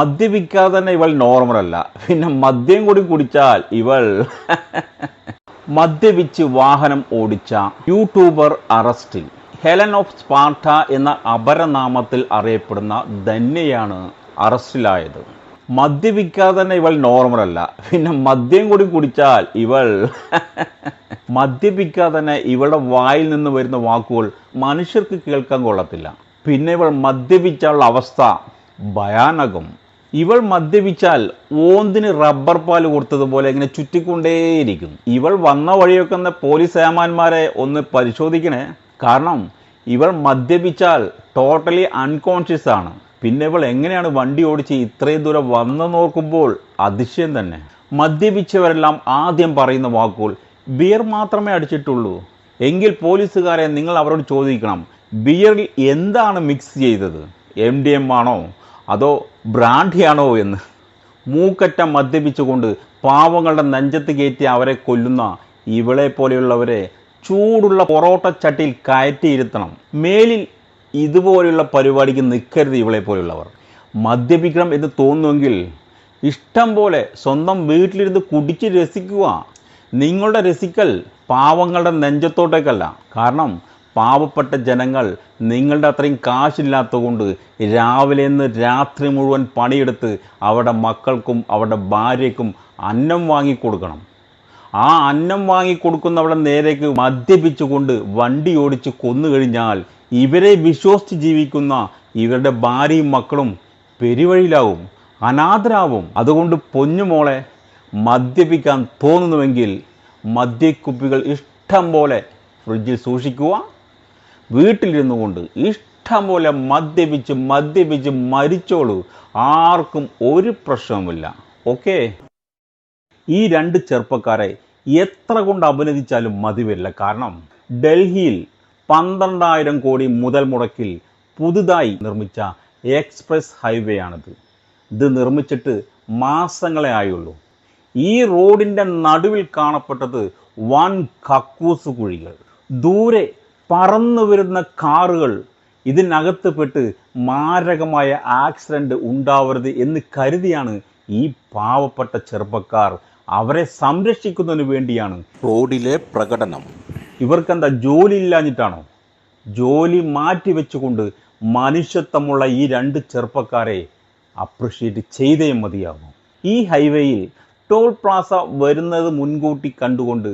മദ്യപിക്കാതെ തന്നെ ഇവൾ നോർമൽ അല്ല, പിന്നെ മദ്യം കൂടി കുടിച്ചാൽ ഇവൾ മദ്യപിച്ച് വാഹനം ഓടിച്ച യൂട്യൂബർ അറസ്റ്റിൽ. ഹെലൻ ഓഫ് സ്പാർട്ട എന്ന അപരനാമത്തിൽ അറിയപ്പെടുന്ന ധന്യയാണ് അറസ്റ്റിലായത്. മദ്യപിക്കാതെ തന്നെ ഇവൾ നോർമൽ അല്ല, പിന്നെ മദ്യം കൂടി കുടിച്ചാൽ ഇവൾ മദ്യപിക്കാതെ തന്നെ ഇവളുടെ വായിൽ നിന്ന് വരുന്ന വാക്കുകൾ മനുഷ്യർക്ക് കേൾക്കാൻ കൊള്ളത്തില്ല. പിന്നെ ഇവൾ മദ്യപിച്ചുള്ള അവസ്ഥ ഭയാനകം. ഇവൾ മദ്യപിച്ചാൽ ഓന്തിന് റബ്ബർ പാൽ കൊടുത്തതുപോലെ ഇങ്ങനെ ചുറ്റിക്കൊണ്ടേയിരിക്കും. ഇവൾ വന്ന വഴിയൊക്കെ ഒന്ന് പോലീസ് ഏമാന്മാരെ ഒന്ന് പരിശോധിക്കണേ. കാരണം ഇവൾ മദ്യപിച്ചാൽ ടോട്ടലി അൺകോൺഷ്യസ് ആണ്. പിന്നെ ഇവൾ എങ്ങനെയാണ് വണ്ടി ഓടിച്ച് ഇത്രയും ദൂരം വന്നു നോക്കുമ്പോൾ അതിശയം തന്നെ. മദ്യപിച്ചവരെല്ലാം ആദ്യം പറയുന്ന വാക്കുകൾ ബിയർ മാത്രമേ അടിച്ചിട്ടുള്ളൂ. എങ്കിൽ പോലീസുകാരെ നിങ്ങൾ അവരോട് ചോദിക്കണം, ബിയറിൽ എന്താണ് മിക്സ് ചെയ്തത്? MDM ആണോ അതോ ബ്രാൻഡിയാണോ എന്ന്. മൂക്കറ്റ മദ്യപിച്ചുകൊണ്ട് പാവങ്ങളുടെ നെഞ്ചത്ത് കയറ്റി അവരെ കൊല്ലുന്ന ഇവളെ പോലെയുള്ളവരെ ചൂടുള്ള പൊറോട്ട ചട്ടിയിൽ കയറ്റിയിരുത്തണം. മേലിൽ ഇതുപോലെയുള്ള പരിപാടിക്ക് നിൽക്കരുത് ഇവളെ പോലെയുള്ളവർ. മദ്യപിക്കണം എന്ന് തോന്നുമെങ്കിൽ ഇഷ്ടം പോലെ സ്വന്തം വീട്ടിലിരുന്ന് കുടിച്ച് രസിക്കുക. നിങ്ങളുടെ രസിക്കൽ പാവങ്ങളുടെ നെഞ്ചത്തോട്ടേക്കല്ല. കാരണം പാവപ്പെട്ട ജനങ്ങൾ നിങ്ങളുടെ അത്രയും കാശില്ലാത്തതുകൊണ്ട് രാവിലെ നിന്ന് രാത്രി മുഴുവൻ പണിയെടുത്ത് അവരുടെ മക്കൾക്കും അവരുടെ ഭാര്യയ്ക്കും അന്നം വാങ്ങിക്കൊടുക്കണം. ആ അന്നം വാങ്ങിക്കൊടുക്കുന്നവരുടെ നേരേക്ക് മദ്യപിച്ചുകൊണ്ട് വണ്ടി ഓടിച്ച് കൊന്നുകഴിഞ്ഞാൽ ഇവരെ വിശ്വസിച്ച് ജീവിക്കുന്ന ഇവരുടെ ഭാര്യയും മക്കളും പെരുവഴിയിലാവും, അനാഥരാവും. അതുകൊണ്ട് പൊന്നുമോളെ, മദ്യപിക്കാൻ തോന്നുന്നുവെങ്കിൽ മദ്യക്കുപ്പികൾ ഇഷ്ടം പോലെ ഫ്രിഡ്ജിൽ സൂക്ഷിക്കുക. വീട്ടിലിരുന്നു കൊണ്ട് ഇഷ്ടം പോലെ മദ്യപിച്ച് മരിച്ചോളൂ. ആർക്കും ഒരു പ്രശ്നവുമില്ല. ഓക്കെ. ഈ രണ്ട് ചെറുപ്പക്കാരെ എത്ര കൊണ്ട് അഭിനന്ദിച്ചാലും മതി വരില്ല. കാരണം ഡൽഹിയിൽ 12,000 കോടി മുതൽ മുടക്കിൽ പുതുതായി നിർമ്മിച്ച എക്സ്പ്രസ് ഹൈവേ ആണിത്. ഇത് നിർമ്മിച്ചിട്ട് മാസങ്ങളെ ആയുള്ളൂ. ഈ റോഡിൻ്റെ നടുവിൽ കാണപ്പെട്ടത് വൻ കക്കൂസ് കുഴികൾ. ദൂരെ പറന്നു വരുന്ന കാറുകൾ ഇതിനകത്ത് പെട്ട് മാരകമായ ആക്സിഡന്റ് ഉണ്ടാവരുത് എന്ന് കരുതിയാണ് ഈ പാവപ്പെട്ട ചെറുപ്പക്കാർ അവരെ സംരക്ഷിക്കുന്നതിന് വേണ്ടിയാണ് റോഡിലെ പ്രകടനം. ഇവർക്കെന്താ ജോലി ഇല്ലാഞ്ഞിട്ടാണോ? ജോലി മാറ്റി വെച്ചുകൊണ്ട് മനുഷ്യത്വമുള്ള ഈ രണ്ട് ചെറുപ്പക്കാരെ അപ്രിഷ്യേറ്റ് ചെയ്തേ മതിയാകും. ഈ ഹൈവേയിൽ ടോൾ പ്ലാസ വരുന്നത് മുൻകൂട്ടി കണ്ടുകൊണ്ട്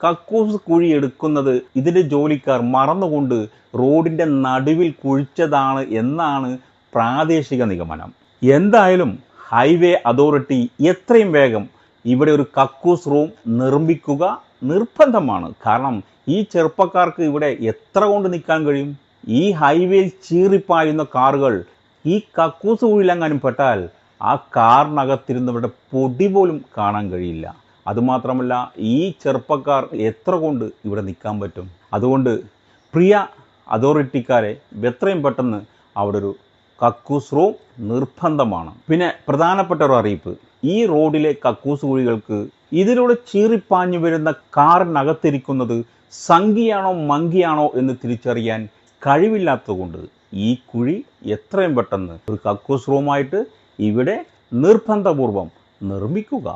കക്കൂസ് കുഴി എടുക്കുന്നത് ഇതിൻ്റെ ജോലിക്കാർ മറന്നുകൊണ്ട് റോഡിൻ്റെ നടുവിൽ കുഴിച്ചതാണ് എന്നാണ് പ്രാദേശിക നിഗമനം. എന്തായാലും ഹൈവേ അതോറിറ്റി എത്രയും വേഗം ഇവിടെ ഒരു കക്കൂസ് റൂം നിർമ്മിക്കുക നിർബന്ധമാണ്. കാരണം ഈ ചെറുപ്പക്കാർക്ക് ഇവിടെ എത്ര കൊണ്ട് നിൽക്കാൻ കഴിയും? ഈ ഹൈവേയിൽ ചീറിപ്പായുന്ന കാറുകൾ ഈ കക്കൂസ് കുഴിയിലെങ്ങാനും പെട്ടാൽ ആ കാറിനകത്തിരുന്നവരുടെ പൊടി പോലും കാണാൻ കഴിയില്ല. അതുമാത്രമല്ല, ഈ ചെറുപ്പക്കാർ എത്ര കൊണ്ട് ഇവിടെ നിൽക്കാൻ പറ്റും? അതുകൊണ്ട് പ്രിയ അതോറിറ്റിക്കാരെ എത്രയും പെട്ടെന്ന് അവിടെ ഒരു കക്കൂസ് റൂം നിർബന്ധമാണ്. പിന്നെ പ്രധാനപ്പെട്ട ഒരു അറിയിപ്പ്, ഈ റോഡിലെ കക്കൂസ് കുഴികൾക്ക് ഇതിലൂടെ ചീറിപ്പാഞ്ഞു വരുന്ന കാറിനകത്തിരിക്കുന്നത് സംഖ്യയാണോ മങ്കിയാണോ എന്ന് തിരിച്ചറിയാൻ കഴിവില്ലാത്തതുകൊണ്ട് ഈ കുഴി എത്രയും പെട്ടെന്ന് ഒരു കക്കൂസ് റൂമായിട്ട് ഇവിടെ നിർബന്ധപൂർവം നിർമ്മിക്കുക.